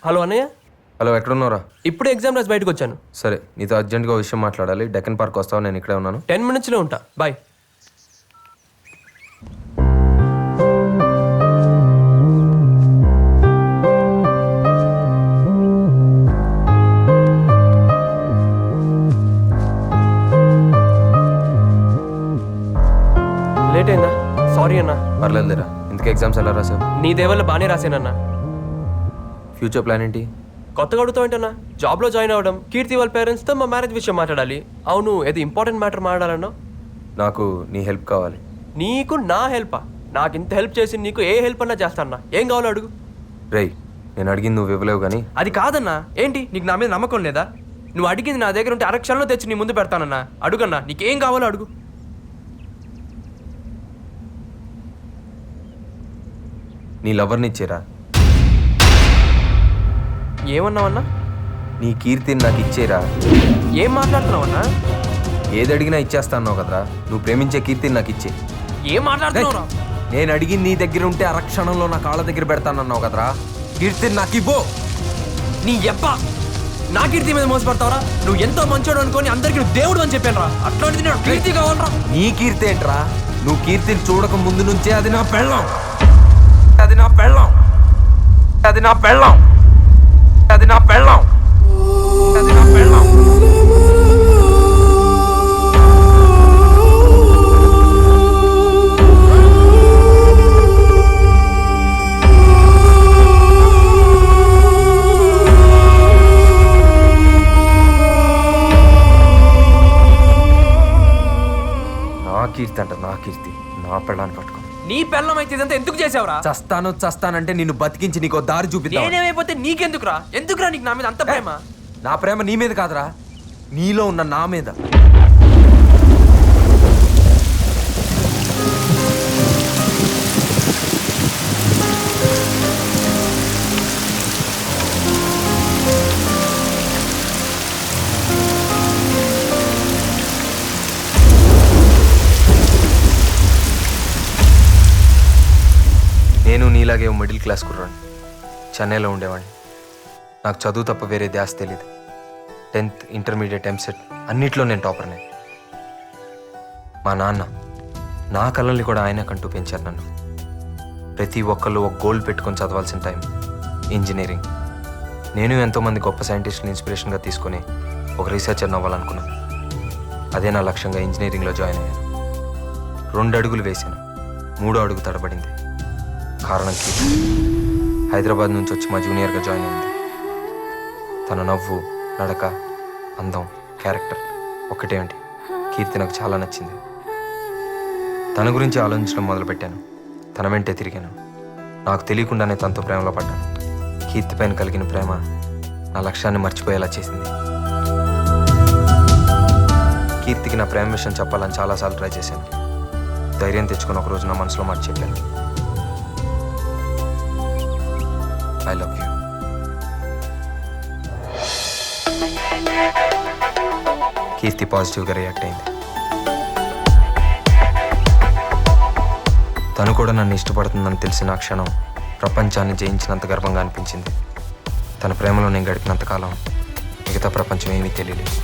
Hello అన్నయ్య, hello, ఎక్కడున్నారా? ఇప్పుడే ఎగ్జామ్ రాసి బయటకు వచ్చాను. సరే, నీతో అర్జెంట్గా ఒక విషయం మాట్లాడాలి. డెక్కన్ పార్క్ వస్తావా? నేను ఇక్కడే ఉన్నాను. 10 minutesలో ఉంటా. బాయ్. లేట్ అయిందా? సారీ అన్నా. పర్లేదులేరా. ఇంతకీ ఎగ్జామ్స్ ఎలా రాసావు? నీ దేవల్ల బాగానే రాశానన్నా. ఫ్యూచర్ ప్లాన్ ఏంటి? కొత్తగా అడుగుతావేంటన్నా? జాబ్లో జాయిన్ అవ్వడం, కీర్తి వాళ్ళ పేరెంట్స్తో మా మ్యారేజ్ విషయం మాట్లాడాలి. అవును, ఏది ఇంపార్టెంట్ మ్యాటర్ మాట్లాడాలన్నా? నాకు నీ హెల్ప్ కావాలి. నీకు నా హెల్పా? నాకు ఇంత హెల్ప్ చేసి నీకు ఏ హెల్ప్ అన్నా చేస్తానా? ఏం కావాలో అడుగు. రేయ్, నేను అడిగింది నువ్వు ఇవ్వలేవు కానీ. అది కాదన్నా. ఏంటి, నీకు నా మీద నమ్మకం లేదా? నువ్వు అడిగింది నా దగ్గర ఉంటే అరక్షణలో తెచ్చి నీ ముందు పెడతానన్నా. అడుగన్నా, నీకేం కావాలో అడుగు. నీ లవర్ని ఇచ్చేరా. ఏమన్నావన్నా? నీ కీర్తిని నాకు ఇచ్చేరా. ఏం మాట్లాడుతున్నావన్నా? ఏది అడిగినా ఇచ్చేస్తా అన్నావు కదరా. నువ్వు ప్రేమించే కీర్తిని నాకు ఇచ్చే. ఏం మాట్లాడుతున్నావురా? నేను అడిగింది నీ దగ్గర ఉంటే అరక్షణంలో నా కాళ్ళ దగ్గర పెడతానన్నావు కదరా. కీర్తిని నాకు ఇవ్వు. నీ ఎప్ప నా కీర్తి మీద మోసపడతావరా? నువ్వు ఎంతో మంచోడు అనుకొని అందరికి నువ్వు దేవుడు అని చెప్పాను రా. అట్లాంటిది నేను కీర్తి కావాలరా. నీ కీర్తి ఏంట్రా? నువ్వు కీర్తిని చూడక ముందు నుంచే అది నా పెళ్ళం. అది నా పెళ్ళం. అది నా పెళ్ళం. అది నా పెళ్ళం. అది నా పెళ్ళం. నా కీర్తి అంట, నా కీర్తి. నా పెళ్ళాన్ని పట్టుకో. నీ పెళ్ళం అయితే ఇదంతా ఎందుకు చేసావురా? చస్తానంటే నిన్ను బతికించి నీకో దారి చూపిద్దాం. నేనేమైపోతే నీకెందుకురా? ఎందుకురా నీకు నా మీద అంత ప్రేమ? నా ప్రేమ నీ మీద కాదురా, నీలో ఉన్న నా మీద. నేను నీలాగే మిడిల్ క్లాస్ కుర్రాడిని. చెన్నైలో ఉండేవాడిని. నాకు చదువు తప్ప వేరే ధ్యాస తెలీదు. 10th, ఇంటర్మీడియట్, ఎంసెట్ అన్నిట్లో నేను టాపర్నే. మా నాన్న నా కళల్ని కూడా ఆయన కంటూ పెంచారు నన్ను. ప్రతి ఒక్కళ్ళు ఒక గోల్ పెట్టుకొని చదవాల్సిన టైం ఇంజనీరింగ్. నేను ఎంతోమంది గొప్ప సైంటిస్టులు ఇన్స్పిరేషన్గా తీసుకొని ఒక రీసెర్చర్ అవ్వాలనుకున్నాను. అదే నా లక్ష్యంగా ఇంజనీరింగ్లో జాయిన్ అయ్యాను. 2 అడుగులు వేశాను, 3వ అడుగు తడబడింది. కారణం కీర్తి. హైదరాబాద్ నుంచి వచ్చి మా జూనియర్గా జాయిన్ అయింది. తన నవ్వు, నడక, అందం, క్యారెక్టర్ ఒక్కటేంటి, కీర్తి నాకు చాలా నచ్చింది. తన గురించి ఆలోచించడం మొదలుపెట్టాను. తన వెంటే తిరిగాను. నాకు తెలియకుండానే తనతో ప్రేమలో పడ్డాను. కీర్తి పైన కలిగిన ప్రేమ నా లక్ష్యాన్ని మర్చిపోయేలా చేసింది. కీర్తికి నా ప్రేమ విషయం చెప్పాలని చాలాసార్లు ట్రై చేశాను. ధైర్యం తెచ్చుకొని ఒకరోజు నా మనసులో మాట చెప్పాను. I love you. కీర్తి పాజిటివ్గా రియాక్ట్ అయింది. తను కూడా నన్ను ఇష్టపడుతుందని తెలిసిన ఆ క్షణం ప్రపంచాన్ని జయించినంత గర్వంగా అనిపించింది. తన ప్రేమలో నేను గడిపినంతకాలం మిగతా ప్రపంచం ఏమీ తెలియలేదు.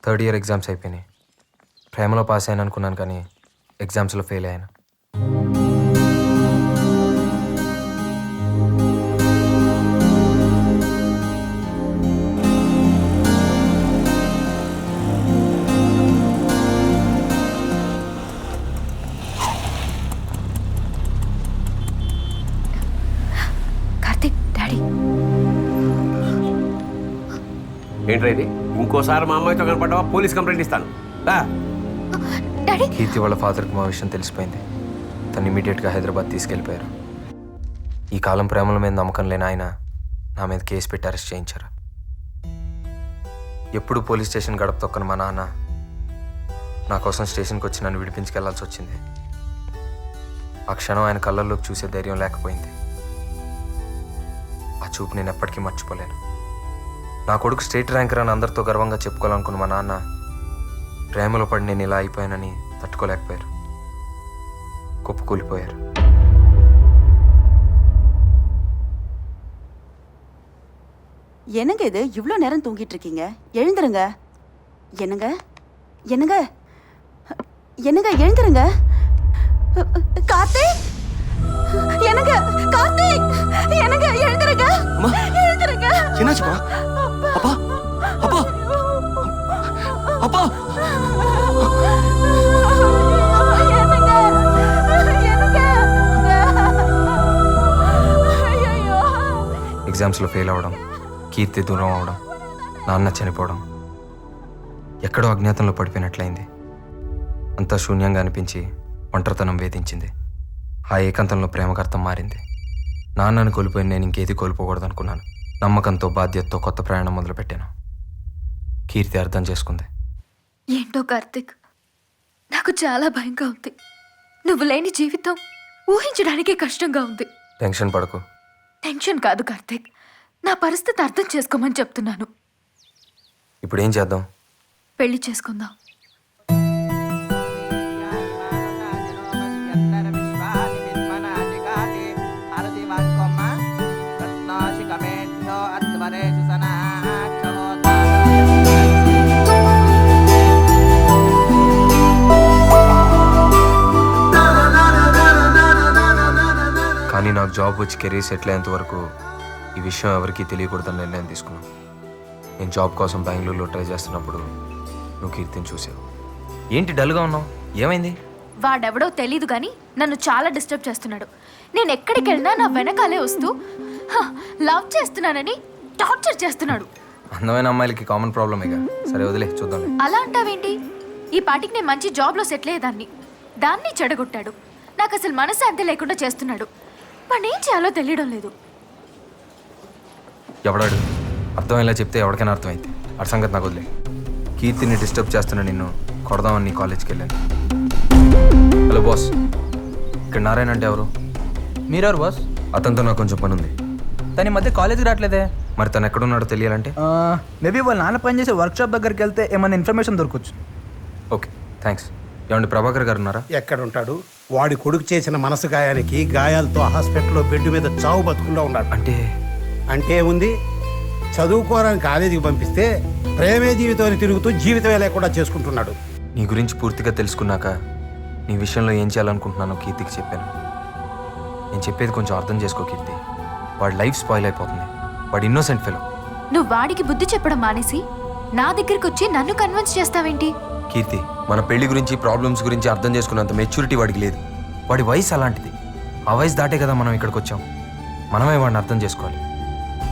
థర్డ్ ఇయర్ ఎగ్జామ్స్ అయిపోయినాయి. ప్రేమలో పాస్ అయ్యాను అనుకున్నాను, కానీ ఎగ్జామ్స్లో ఫెయిల్ అయ్యాను. కార్తిక్, డాడీ. ఏంట్రా ఇది? ఇంకోసారి మా అమ్మాయితో కనపడ్డావా పోలీస్ కంప్లైంట్ ఇస్తాను. డాడీ, కీర్తి వాళ్ళ ఫాదర్కి మా విషయం తెలిసిపోయింది. తను ఇమీడియట్గా హైదరాబాద్ తీసుకెళ్ళిపోయారు. ఈ కాలం ప్రేమల మీద నమ్మకం లేని ఆయన నా మీద కేసు పెట్టి అరెస్ట్ చేయించారు. ఎప్పుడు పోలీస్ స్టేషన్ గడప తొక్కని మా నాన్న నా కోసం స్టేషన్కి వచ్చి నన్ను విడిపించుకెళ్లాల్సి వచ్చింది. ఆ క్షణం ఆయన కళ్ళల్లోకి చూసే ధైర్యం లేకపోయింది. ఆ చూపు నేను ఎప్పటికీ మర్చిపోలేను. నా కొడుకు స్టేట్ ర్యాంకర్ అని అందరితో గర్వంగా చెప్పుకోవాలనుకున్న మా నాన్న ప్రేమలో పడి నేను ఇలా అయిపోయానని తట్టుకోలేకపోయారు. కుప్పకూలిపోయారు. என்னங்க இது இவ்வளோ நேரம் தூங்கிட்டு இருக்கீங்க? எழுந்துருங்க. என்னங்க என்னங்க என்னங்க எழுந்துருங்க. கார்த்திக், என்னங்க கார்த்திக், என்னங்க எழுந்துருங்க. எழுந்துருங்க. என்னாச்சுப்பா? அப்பா அப்பா அப்பா ఎగ్జామ్స్లో ఫెయిల్ అవ్వడం, కీర్తి దూరం అవడం, నాన్న చనిపోవడం, ఎక్కడో అజ్ఞాతంలో పడిపోయినట్లయింది. అంతా శూన్యంగా అనిపించి ఒంటరితనం వేధించింది. ఆ ఏకాంతంలో ప్రేమకు అర్థం మారింది. నాన్నను కోల్పోయిన నేను ఇంకేది కోల్పోకూడదు అనుకున్నాను. నమ్మకంతో, బాధ్యతతో కొత్త ప్రయాణం మొదలుపెట్టాను. కీర్తి అర్థం చేసుకుంది. ఏంటో కార్తిక్, నాకు చాలా భయంగా ఉంది. నువ్వు లేని జీవితం ఊహించడానికే కష్టంగా ఉంది. టెన్షన్ పడకు. టెన్షన్ కాదు కార్తిక్, నా పరిస్థితి అర్థం చేసుకోమని చెప్తున్నాను. ఇప్పుడు ఏం చేద్దాం? పెళ్లి చేసుకుందాం. కానీ నాకు జాబ్ వచ్చి కెరీర్ సెటిల్ అయ్యేంత వరకు ఈ విషయం ఎవరికీ తెలియకూడదని నిర్ణయం తీసుకున్నాను. నేను జాబ్ కోసం బెంగళూరులో ట్రై చేస్తున్నప్పుడు నువ్వు కీర్తిని చూసావు. ఏంటి డల్గా ఉన్నావు? ఏమైంది? వాడెవడో తెలీదు కానీ నన్ను చాలా డిస్టర్బ్ చేస్తున్నాడు. నేను ఎక్కడికి వెళ్ళినా నా వెనకాలే వస్తూ లవ్ చేస్తున్నానని టార్చర్ చేస్తున్నాడు. అందమైన అమ్మాయిలకి కామన్ ప్రాబ్లమేగా. సరే వదిలే, చూద్దాం. అలా అంటావేంటి? ఈ పాటికి నేను మంచి జాబ్లో సెటిల్ అయ్యేదాన్ని. దాన్ని చెడగొట్టాడు. నాకు అసలు మనశ్శాంతి లేకుండా చేస్తున్నాడు. వాడిని ఏం చేయాలో తెలియడం లేదు. ఎవడాడు? అర్థమయ్యేలా చెప్తే ఎవరికైనా అర్థమైంది. ఆ సంగతి నాకు వదిలే. కీర్తిని డిస్టర్బ్ చేస్తున్నా నిన్ను కొడదామని నీ కాలేజ్కి వెళ్ళాను. హలో బాస్, ఇక్కడ నారాయణ అంటే ఎవరు? మీరెవరు బాస్? అతనితో నాకు కొంచెం పని ఉంది. తను ఈ మధ్య కాలేజీకి రావట్లేదే. మరి తను ఎక్కడున్నాడో తెలియాలంటే మేబీ వాళ్ళ నాన్న పనిచేసే వర్క్షాప్ దగ్గరికి వెళ్తే ఏమైనా ఇన్ఫర్మేషన్ దొరకవచ్చు. Okay, thanks. ఏమండి ప్రభాకర్ గారు ఉన్నారా? ఎక్కడుంటాడు? వాడి కొడుకు చేసిన మనసు గాయానికి గాయాలతో హాస్పిటల్లో బెడ్ మీద చావు బతుకుల్లో ఉన్నాడు. అంటే ఉంది, చదువుకోవడానికి కాలేజీకి పంపిస్తే ప్రేమే జీవితాన్ని తిరుగుతూ జీవితమే లేకుండా చేసుకుంటున్నాడు. నీ గురించి పూర్తిగా తెలుసుకున్నాక నీ విషయంలో ఏం చేయాలనుకుంటున్నానో కీర్తికి చెప్పాను. నేను చెప్పేది కొంచెం అర్థం చేసుకో కీర్తి. వాడి లైఫ్ స్పాయిల్ అయిపోతుంది. వాడు ఇన్నోసెంట్ ఫెలో. నువ్వు వాడికి బుద్ధి చెప్పడం మానేసి నా దగ్గరికి వచ్చి నన్ను కన్విన్స్ చేస్తావేంటి? కీర్తి, మన పెళ్లి గురించి, ప్రాబ్లమ్స్ గురించి అర్థం చేసుకున్నంత మెచ్యూరిటీ వాడికి లేదు. వాడి వయసు అలాంటిది. ఆ వయసు దాటే కదా మనం ఇక్కడికి వచ్చాం. మనమే వాడిని అర్థం చేసుకోవాలి.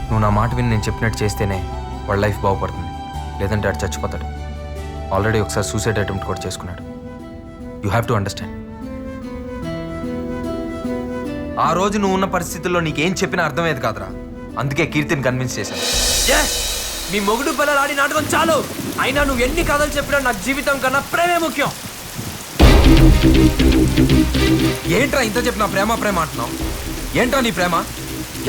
నువ్వు నా మాట విని నేను చెప్పినట్టు చేస్తేనే వాడి లైఫ్ బాగుపడుతుంది. లేదంటే వాడు చచ్చిపోతాడు. ఆల్రెడీ ఒకసారి సూసైడ్ అటెంప్ట్ కూడా చేసుకున్నాడు. You have to understand. ఆ రోజు నువ్వు ఉన్న పరిస్థితుల్లో నీకేం చెప్పినా అర్థమయ్యేది కాదురా. అందుకే కీర్తిని కన్విన్స్ చేశాను. మీ మొగుడు పిల్లలు ఆడి నాటకం చాలు. అయినా నువ్వు ఎన్ని కథలు చెప్పినా నాకు జీవితం కన్నా ప్రేమే ముఖ్యం. ఏంట్రా ఇంత చెప్పినా ప్రేమ ప్రేమ అంటున్నావు? ఏంట్రా నీ ప్రేమ?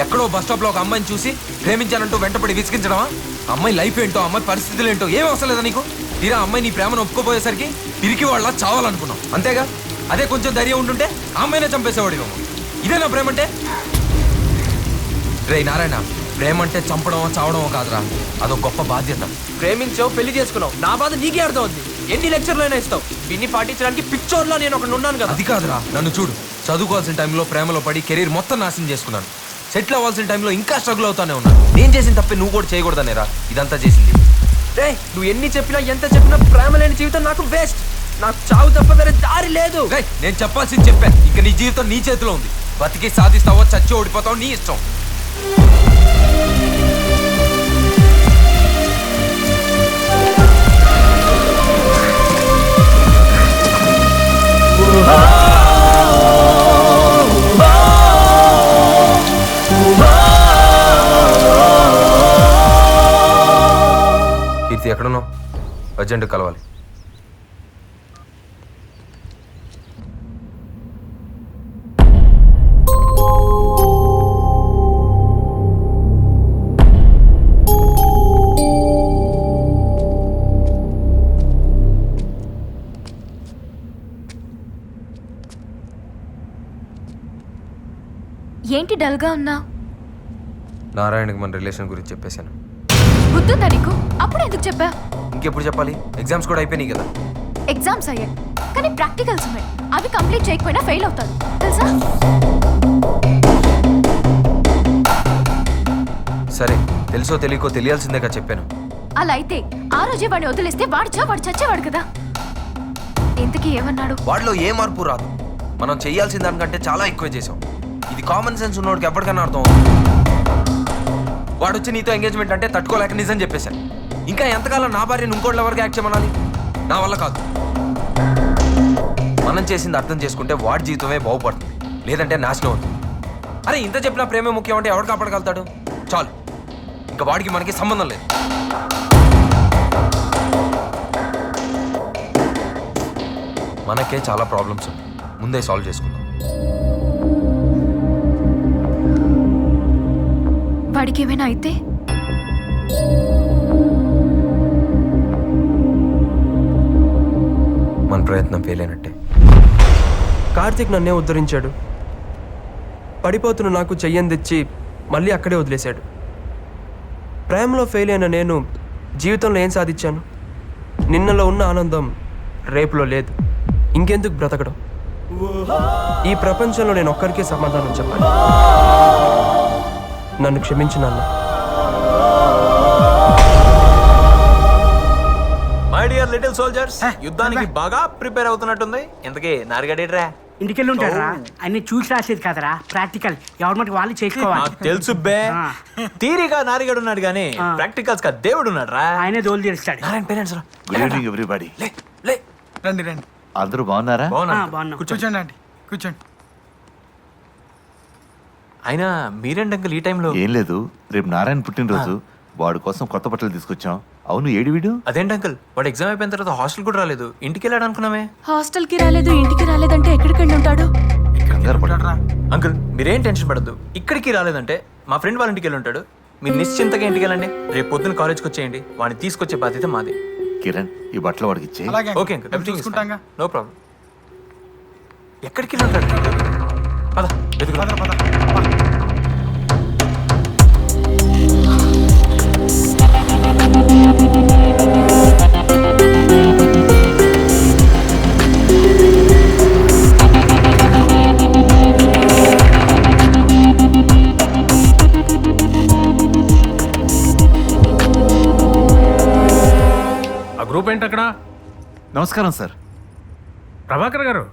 ఎక్కడో బస్ స్టాప్లో ఒక అమ్మాయిని చూసి ప్రేమించాలంటూ వెంటపడి విసిగించడమా? అమ్మాయి లైఫ్ ఏంటో, అమ్మాయి పరిస్థితులు ఏంటో ఏం అవసరం లేదా నీకు? తీరా అమ్మాయి నీ ప్రేమను ఒప్పుకోపోయేసరికి తిరిగి వాళ్ళ చావాలనుకున్నావు, అంతేగా? అదే కొంచెం ధైర్యం ఉంటుంటే ఆ అమ్మాయినే చంపేసేవాడు. ఇదేనా ప్రేమ అంటే? రే నారాయణ, ప్రేమ అంటే చంపడమో చావడమో కాదురా, అదో గొప్ప బాధ్యత. ప్రేమించావు, పెళ్లి చేసుకున్నావు, నా బాధ నీకే అర్థం అవుద్ది. ఎన్ని లెక్చర్లు అయినా ఇస్తావు. దీన్ని పాటించడానికి పిచ్చోర్లా నేను ఒకటి ఉన్నాను కదా. అది కాదురా, నన్ను చూడు. చదువుకోవాల్సిన టైంలో ప్రేమలో పడి కెరీర్ మొత్తం నాశనం చేసుకున్నాను. సెటిల్ అవ్వాల్సిన టైంలో ఇంకా స్ట్రగుల్ అవుతానే ఉన్నాను. నేను చేసిన తప్పే నువ్వు కూడా చేయకూడదనేరా ఇదంతా చేసింది. రే, నువ్వు ఎన్ని చెప్పినా ఎంత చెప్పినా ప్రేమ లేని జీవితం నాకు వేస్ట్. నాకు చావు తప్ప వేరే దారి లేదు. రే, నేను చెప్పాల్సింది చెప్పాను. ఇక నీ జీవితం నీ చేతిలో ఉంది. బతికి సాధిస్తావో చచ్చి ఓడిపోతావో నీ ఇష్టం. కీర్తి ఎక్కడున్నావు? అర్జెంట్ కలవాలి. ఏంటి డల్గా ఉన్నా? నారాయణకి మన రిలేషన్ గురించి చెప్పేశాను. బుద్ధుందా నీకు? అప్పుడు ఎందుకు చెప్పా? ఇంకెప్పుడు చెప్పాలి? ఎగ్జామ్స్ కూడా అయిపోయినాయి కదా. ఎగ్జామ్స్ అయ్యాయి కానీ ప్రాక్టికల్స్ ఉన్నాయి. అవి కంప్లీట్ చేయకపోయినా ఫెయిల్ అవుతాను తెలుసా? సరే, తెలుసో తెలియకో తెలియాల్సిందేగా చెప్పాను. అలా అయితే ఆ రోజే వాడిని వదిలేస్తే వాడు చచ్చేవాడు కదా. ఇంతకీ ఏమన్నాడు? వాడిలో ఏ మార్పు రాదు. మనం చేయాల్సిన దానికంటే చాలా ఎక్కువ చేసాం. ఇది కామన్ సెన్స్ ఉన్నోడికి ఎప్పటికన్నా అర్థం అవుతుంది. వాడు వచ్చి నీతో ఎంగేజ్మెంట్ అంటే తట్టుకోలేక నిజం చెప్పేశాను. ఇంకా ఎంతకాలం నా భార్యను ఇంకోటి ఎవరికి యాక్ట్ చేయమనాలి? నా వల్ల కాదు. మనం చేసింది అర్థం చేసుకుంటే వాడి జీవితమే బాగుపడుతుంది, లేదంటే నాశనం అవుతుంది. అరే ఇంత చెప్పినా ప్రేమే ముఖ్యం అంటే ఎవడు కాపాడగలుగుతాడు? చాలు, ఇంకా వాడికి మనకి సంబంధం లేదు. మనకే చాలా ప్రాబ్లమ్స్ ఉన్నాయి, ముందే సాల్వ్ చేసుకుందాం. వాడికి ఏమైనా అయితే మన ప్రయత్నం ఫెయిల్ అయినట్టే. కార్తీక్ నన్నే ఉద్ధరించాడు. పడిపోతున్న నాకు చెయ్యని తెచ్చి మళ్ళీ అక్కడే వదిలేశాడు. ప్రేమలో ఫెయిల్ అయిన నేను జీవితంలో ఏం సాధించాను? నిన్నలో ఉన్న ఆనందం రేపులో లేదు. ఇంకెందుకు బ్రతకడం? ఈ ప్రపంచంలో నేను ఒక్కరికే సమాధానం చెప్పాలి. నన్ను క్షమించు నాన్న. మై డియర్ లిటిల్ సోల్జర్స్, యుద్ధానికి బాగా ప్రిపేర్ అవుతున్నట్టుంది. ఇంతకీ నారిగడేట్రా? ఇంటికెళ్ళి ఉంటారా? అన్ని చూసి రాసేది కదరా, ప్రాక్టికల్ గవర్నమెంట్ వాళ్ళు చేసుకోవాలి. నాకు తెలుసు బే. థియరీగా నారిగడు ఉన్నాడు కానీ ప్రాక్టికల్స్ గా దేవుడు ఉన్నాడు రా. ఆయనే దోలు తీరుస్తాడు. నారాయణ పేరెంట్స్ రా. Good evening everybody. లే రండి రండి. అందరూ బాగున్నారా? బాగున్నాం. కూర్చోండి అండి, కూర్చోండి. అయినా మీరేంటి అంకుల్ ఈ టైంలో? ఏం లేదు, రేపు నారాయణ పుట్టినరోజు, వాడి కోసం కొత్త బట్టలు తీసుకొచ్చాం. అవును, ఏడి వీడు? అదేంటి అంకుల్, వాడు ఎగ్జామ్ అయిపోయిన తర్వాత హాస్టల్ కూడా రాలేదు, ఇంటికి వెళ్ళాడు అనుకున్నామే. హాస్టల్ కి రాలేదు, ఇంటికి రాలేదంటే ఎక్కడికి వెళ్ళి ఉంటాడు? కంగారు పడకు. అంకుల్ మీరేం టెన్షన్ పడద్దు. ఇక్కడికి రాలేదంటే మా ఫ్రెండ్ వాళ్ళ ఇంటికి వెళ్ళి ఉంటాడు. మీరు నిశ్చింతగా ఇంటికి వెళ్ళండి. రేపు పొద్దున్న కాలేజ్కి వచ్చేయండి. వాడిని తీసుకొచ్చే బాధ్యత మాది. కిరణ్, ఈ బట్టలు వాడికి ఇచ్చే. Okay uncle, everything no problem. ఎక్కడికి వెళ్ళి ఉంటాడు? పద వెతుకుదాం. గ్రూప్ ఏంటి అక్కడ? నమస్కారం సార్. ప్రభాకర్ గారు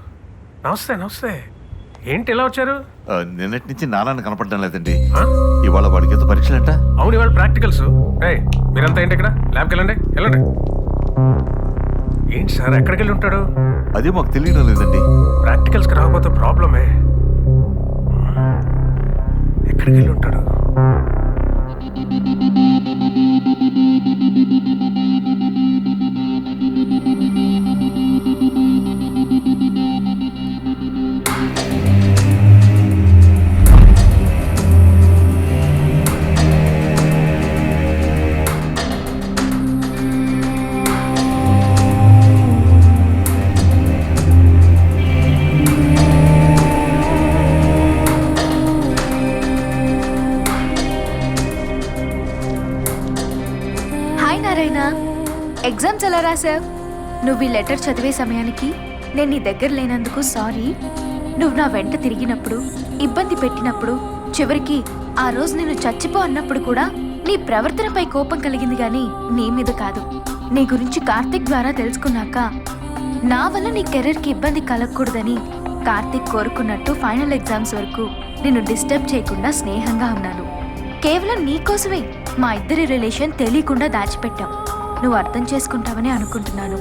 నమస్తే. నమస్తే. ఏంటి ఇలా వచ్చారు? నిన్నటి నుంచి నారాయణ కనపడడం లేదండి. ఇవాళ వాడికి ఏదో పరీక్షలంట. అవును, ఇవాళ ప్రాక్టికల్స్. మీరంతా ఏంటి ఇక్కడ? ల్యాబ్కి వెళ్ళండి. ఏంటి సార్, ఎక్కడికి వెళ్ళి ఉంటాడు? అదే మాకు తెలియడం లేదండి. ప్రాక్టికల్స్కి రాకపోతే ప్రాబ్లమే. ఎక్కడికి వెళ్ళి ఉంటాడు? ఎగ్జామ్స్ ఎలా రాసావు? నువ్వు ఈ లెటర్ చదివే సమయానికి నేను నీ దగ్గర లేనందుకు సారీ. నువ్వు నా వెంట తిరిగినప్పుడు, ఇబ్బంది పెట్టినప్పుడు, చివరికి ఆ రోజు నేను చచ్చిపో అన్నప్పుడు కూడా నీ ప్రవర్తనపై కోపం కలిగింది గాని నీ మీద కాదు. నీ గురించి కార్తిక్ ద్వారా తెలుసుకున్నాక నా వల్ల నీ కెరీర్కి ఇబ్బంది కలగకూడదని కార్తిక్ కోరుకున్నట్టు ఫైనల్ ఎగ్జామ్స్ వరకు నిన్ను డిస్టర్బ్ చేయకుండా స్నేహంగా ఉన్నాను. కేవలం నీకోసమే మా ఇద్దరి రిలేషన్ తెలియకుండా దాచిపెట్టాం. నువ్వు అర్థం చేసుకుంటావని అనుకుంటున్నాను.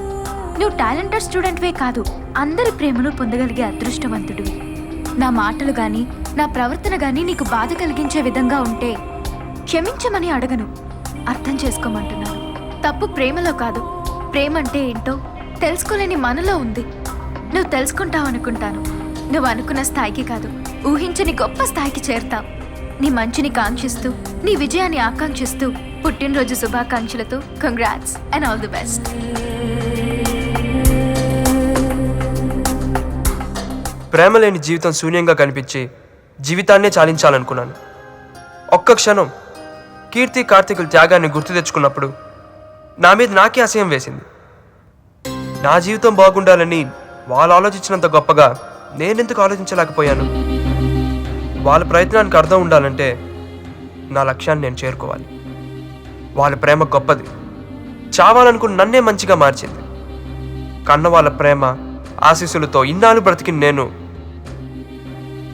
నువ్వు టాలెంటెడ్ స్టూడెంట్వే కాదు, అందరి ప్రేమను పొందగలిగే అదృష్టవంతుడివి. నా మాటలు గాని నా ప్రవర్తన గాని నీకు బాధ కలిగించే విధంగా ఉంటే క్షమించమని అడగను, అర్థం చేసుకోమంటున్నాను. తప్పు ప్రేమలో కాదు, ప్రేమ అంటే ఏంటో తెలుసుకోలేని మనలో ఉంది. నువ్వు తెలుసుకుంటావనుకుంటాను. నువ్వు అనుకున్న స్థాయికి కాదు, ఊహించని గొప్ప స్థాయికి చేరుతావు. నీ మంచిని కాంక్షిస్తూ, నీ విజయాన్ని ఆకాంక్షిస్తూ పుట్టినరోజు శుభాకాంక్షలతో congrats and all the best. ప్రేమ లేని జీవితం శూన్యంగా కనిపించి జీవితాన్నే చాలించాలనుకున్నాను. ఒక్క క్షణం కీర్తి కార్తీకుల త్యాగాన్ని గుర్తు తెచ్చుకున్నప్పుడు నా మీద నాకే అసహ్యం వేసింది. నా జీవితం బాగుండాలని వాళ్ళు ఆలోచించినంత గొప్పగా నేనెందుకు ఆలోచించలేకపోయాను? వాళ్ళ ప్రయత్నానికి అర్థం ఉండాలంటే నా లక్ష్యాన్ని నేను చేరుకోవాలి. వాళ్ళ ప్రేమ గొప్పది, చావాలనుకున్న నన్నే మంచిగా మార్చింది. కన్న వాళ్ళ ప్రేమ ఆశీస్సులతో ఇన్నాళ్ళు బ్రతికిన నేను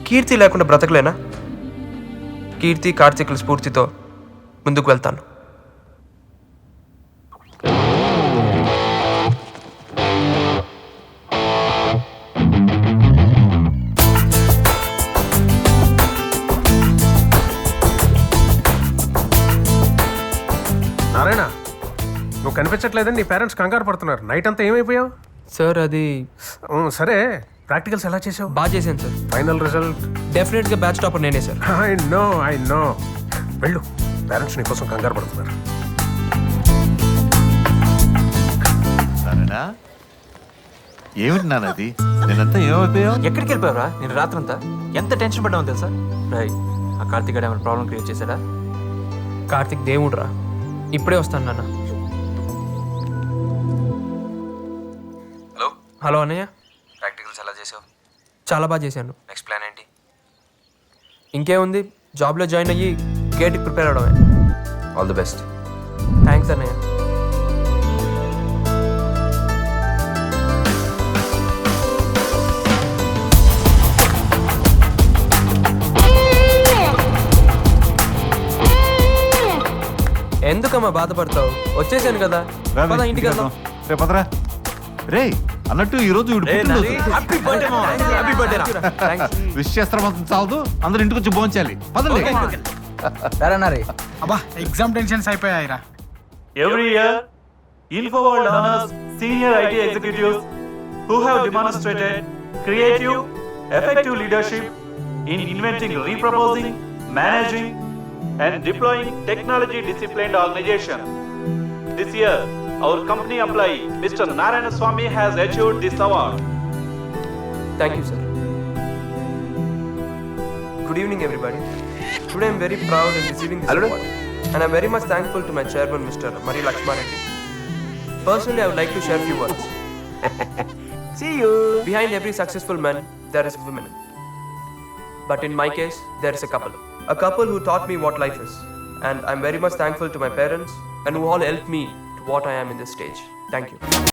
కీర్తి లేకుండా బ్రతకలేనా? కీర్తి కార్తీకుల స్ఫూర్తితో ముందుకు వెళ్తాను. నారాయణ, నువ్వు కనిపించట్లేదని నీ పేరెంట్స్ కంగారు పడుతున్నారు. నైట్ అంతా ఏమైపోయావు? సార్ అది సరే, ప్రాక్టికల్స్ ఎలా చేసావు? బాగా చేశాను సార్. Final result? డెఫినెట్గా బ్యాచ్ టాపర్ నేనే సార్. ఐ నో వెళ్ళు, పేరెంట్స్ నీ కోసం కంగారు పడుతున్నారు. నారాయణ, ఏమిటి నాన్న అది? నేనంతా ఏమైపోయావు? ఎక్కడికి వెళ్ళిపోయావురా? నేను రాత్రంతా ఎంత టెన్షన్ పడ్డామో తెలుసా? రై, ఆ కార్తీక్ గారు ఏమైనా ప్రాబ్లం క్రియేట్ చేశాడా? కార్తీక్ దేవుడురా, ఇప్పుడే వస్తాను నాన్న. హలో హలో అన్నయ్య. ప్రాక్టికల్స్ ఎలా చేసావు? చాలా బాగా చేశాను. నెక్స్ట్ ప్లాన్ ఏంటి? ఇంకేముంది, జాబ్లో జాయిన్ అయ్యి గేట్కి ప్రిపేర్ అవడమే. All the best. థ్యాంక్స్ అన్నయ్య. ఎందుకమ్మా బాధపడతావు? వచ్చేసాను కదా, పద ఇంటికి వెళ్దాం. రే పదరా. రే అన్నట్టు ఈ రోజు విష్ చేస్తారా మాత్రం చాలదు, అందరు ఇంటికి వచ్చి భోంచాలి. పదండి. అబ్బా ఎగ్జామ్ టెన్షన్స్ అయిపోయాయిరా. Every year, InfoWorld honors senior IT executives who have demonstrated creative, effective leadership in inventing, reproposing, managing, and deploying technology-disciplined organization. This year, our company employee, Mr. Narayana Swamy, has achieved this award. Thank you, sir. Good evening, everybody. Today I'm very proud in receiving this award, and I'm very much thankful to my chairman, Mr. Mari Lakshma Reddy. Personally, I would like to share a few words. See you. Behind every successful man, there is a woman. But in my case, there is a couple. A couple who taught me what life is. And I'm very much thankful to my parents and who all helped me to what I am in this stage. Thank you.